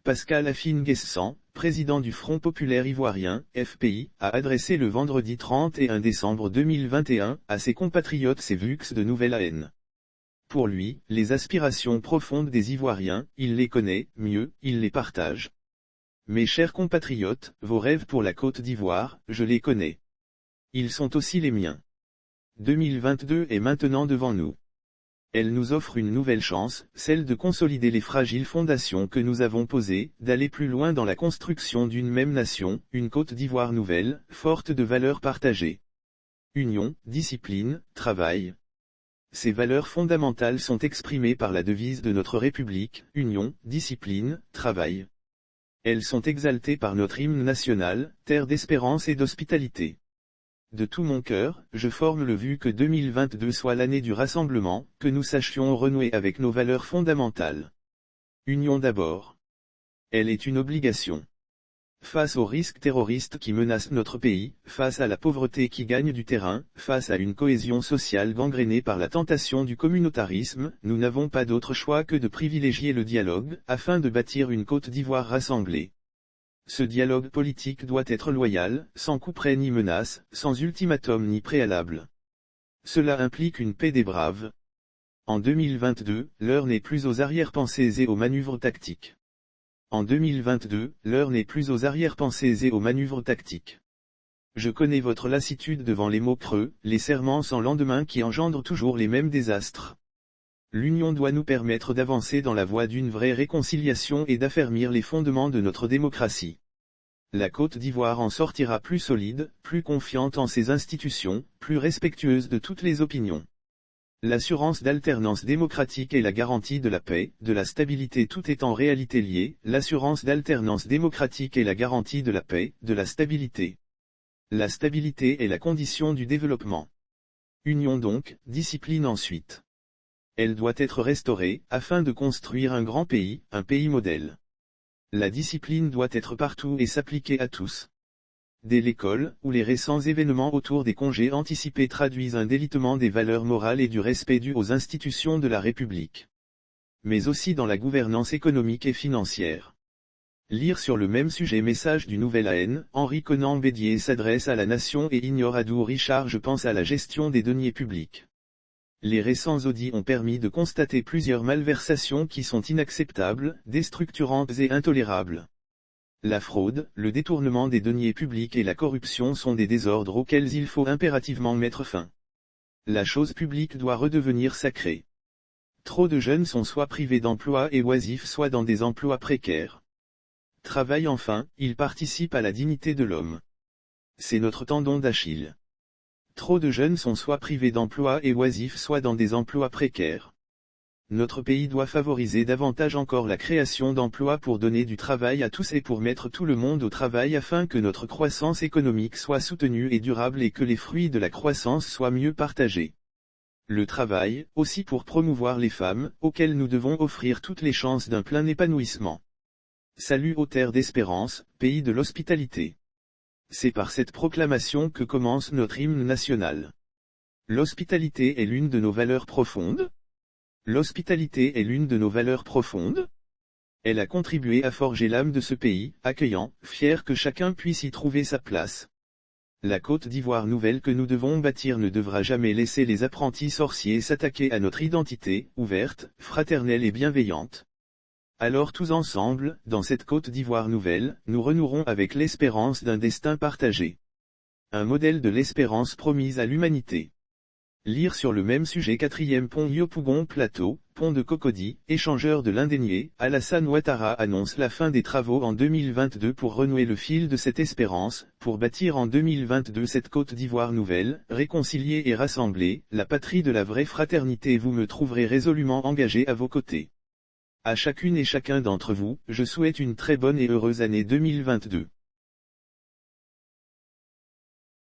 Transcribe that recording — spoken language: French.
Pascal Afine-Guessant, président du Front populaire ivoirien, FPI, a adressé le vendredi 31 décembre 2021 à ses compatriotes ses vux de nouvelle haine. Pour lui, les aspirations profondes des Ivoiriens, il les connaît, mieux, il les partage. Mes chers compatriotes, vos rêves pour la Côte d'Ivoire, je les connais. Ils sont aussi les miens. 2022 est maintenant devant nous. Elle nous offre une nouvelle chance, celle de consolider les fragiles fondations que nous avons posées, d'aller plus loin dans la construction d'une même nation, une Côte d'Ivoire nouvelle, forte de valeurs partagées. Union, discipline, travail. Ces valeurs fondamentales sont exprimées par la devise de notre République, union, discipline, travail. Elles sont exaltées par notre hymne national, terre d'espérance et d'hospitalité. De tout mon cœur, je forme le vœu que 2022 soit l'année du rassemblement, que nous sachions renouer avec nos valeurs fondamentales. Union d'abord. Elle est une obligation. Face aux risques terroristes qui menacent notre pays, face à la pauvreté qui gagne du terrain, face à une cohésion sociale gangrénée par la tentation du communautarisme, nous n'avons pas d'autre choix que de privilégier le dialogue, afin de bâtir une Côte d'Ivoire rassemblée. Ce dialogue politique doit être loyal, sans couperet ni menace, sans ultimatum ni préalable. Cela implique une paix des braves. En 2022, l'heure n'est plus aux arrière-pensées et aux manœuvres tactiques. En 2022, l'heure n'est plus aux arrière-pensées et aux manœuvres tactiques. Je connais votre lassitude devant les mots creux, les serments sans lendemain qui engendrent toujours les mêmes désastres. L'union doit nous permettre d'avancer dans la voie d'une vraie réconciliation et d'affermir les fondements de notre démocratie. La Côte d'Ivoire en sortira plus solide, plus confiante en ses institutions, plus respectueuse de toutes les opinions. L'assurance d'alternance démocratique est la garantie de la paix, de la stabilité, tout est en réalité lié, l'assurance d'alternance démocratique est la garantie de la paix, de la stabilité. La stabilité est la condition du développement. Union donc, discipline ensuite. Elle doit être restaurée, afin de construire un grand pays, un pays modèle. La discipline doit être partout et s'appliquer à tous. Dès l'école, où les récents événements autour des congés anticipés traduisent un délitement des valeurs morales et du respect dû aux institutions de la République. Mais aussi dans la gouvernance économique et financière. Lire sur le même sujet message du Nouvel AN, Henri Conan Bédier s'adresse à la nation et ignore Adou Richard je pense à la gestion des deniers publics. Les récents audits ont permis de constater plusieurs malversations qui sont inacceptables, déstructurantes et intolérables. La fraude, le détournement des deniers publics et la corruption sont des désordres auxquels il faut impérativement mettre fin. La chose publique doit redevenir sacrée. Trop de jeunes sont soit privés d'emploi et oisifs soit dans des emplois précaires. Travail enfin, il participe à la dignité de l'homme. C'est notre tendon d'Achille. Trop de jeunes sont soit privés d'emploi et oisifs soit dans des emplois précaires. Notre pays doit favoriser davantage encore la création d'emplois pour donner du travail à tous et pour mettre tout le monde au travail afin que notre croissance économique soit soutenue et durable et que les fruits de la croissance soient mieux partagés. Le travail, aussi pour promouvoir les femmes, auxquelles nous devons offrir toutes les chances d'un plein épanouissement. Salut aux terres d'espérance, pays de l'hospitalité. C'est par cette proclamation que commence notre hymne national. L'hospitalité est l'une de nos valeurs profondes. L'hospitalité est l'une de nos valeurs profondes. Elle a contribué à forger l'âme de ce pays, accueillant, fier que chacun puisse y trouver sa place. La Côte d'Ivoire nouvelle que nous devons bâtir ne devra jamais laisser les apprentis sorciers s'attaquer à notre identité, ouverte, fraternelle et bienveillante. Alors tous ensemble, dans cette Côte d'Ivoire nouvelle, nous renouerons avec l'espérance d'un destin partagé. Un modèle de l'espérance promise à l'humanité. Lire sur le même sujet 4e pont Yopougon Plateau, pont de Cocody, échangeur de l'Indénié, Alassane Ouattara annonce la fin des travaux en 2022 pour renouer le fil de cette espérance, pour bâtir en 2022 cette Côte d'Ivoire nouvelle, réconciliée et rassemblée, la patrie de la vraie fraternité. Vous me trouverez résolument engagé à vos côtés. À chacune et chacun d'entre vous, je souhaite une très bonne et heureuse année 2022.